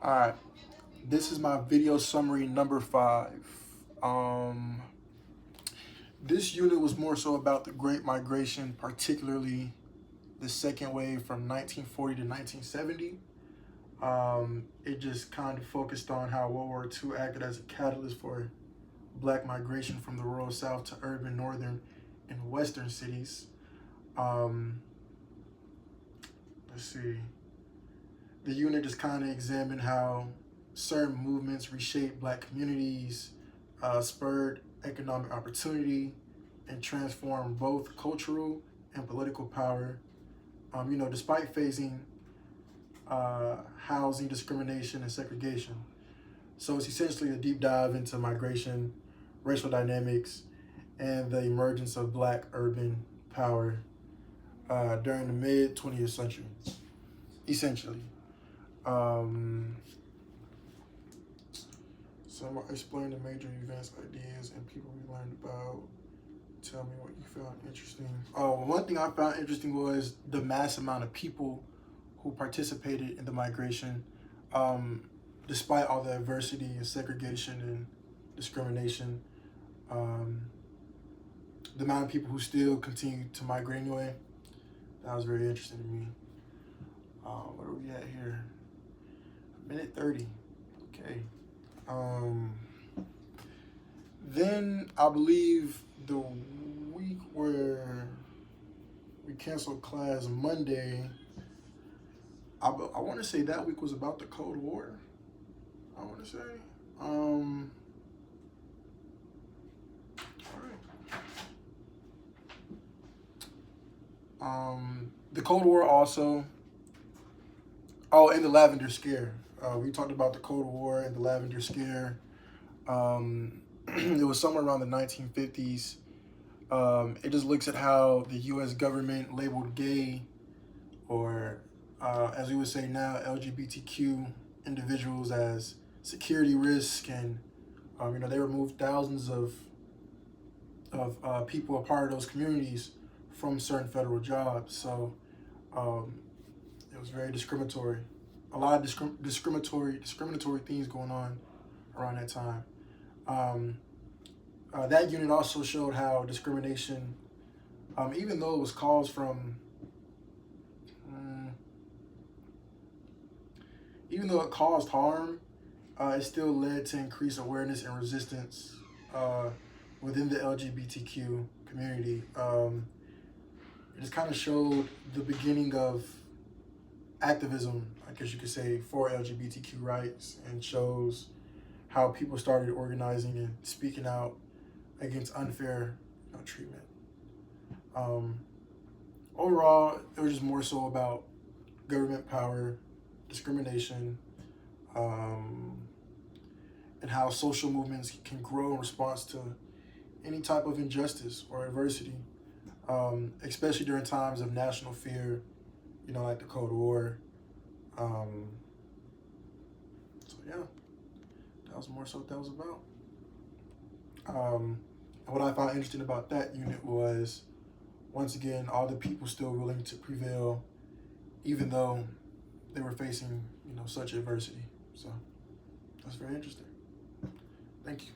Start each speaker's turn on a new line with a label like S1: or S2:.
S1: All right, this is my video summary number 5. This unit was more so about the Great Migration, particularly the second wave from 1940 to 1970. It just kind of focused on how World War II acted as a catalyst for Black migration from the rural South to urban northern and western cities. Um, let's see. The unit just kind of examined how certain movements reshaped Black communities, spurred economic opportunity, and transformed both cultural and political power. Despite facing housing discrimination and segregation. So it's essentially a deep dive into migration, racial dynamics, and the emergence of Black urban power during the mid 20th century, essentially. Um, so I'm going to explain the major events, ideas, and people we learned about. Tell me what you found interesting. One thing I found interesting was the mass amount of people who participated in the migration, despite all the adversity and segregation and discrimination. The amount of people who still continue to migrate anyway, that was very interesting to me. What are we at here? Minute 30. Okay. Then I believe the week where we canceled class Monday, I want to say that week was about the Cold War. I want to say. All right. The Cold War also. Oh, and the Lavender Scare. We talked about the Cold War and the Lavender Scare. It was somewhere around the 1950s. It just looks at how the U.S. government labeled gay, or as we would say now, LGBTQ individuals as security risk, and they removed thousands of people, a part of those communities, from certain federal jobs. So it was very discriminatory. A lot of discriminatory things going on around that time. That unit also showed how discrimination, even though it was caused from, even though it caused harm, it still led to increased awareness and resistance within the LGBTQ community. It just kind of showed the beginning of activism, I guess you could say, for LGBTQ rights, and shows how people started organizing and speaking out against unfair treatment. Overall, it was just more so about government power, discrimination, and how social movements can grow in response to any type of injustice or adversity, especially during times of national fear, like the Cold War. So yeah, that was more so what that was about. And what I found interesting about that unit was, once again, all the people still willing to prevail, even though they were facing, such adversity. So that's very interesting. Thank you.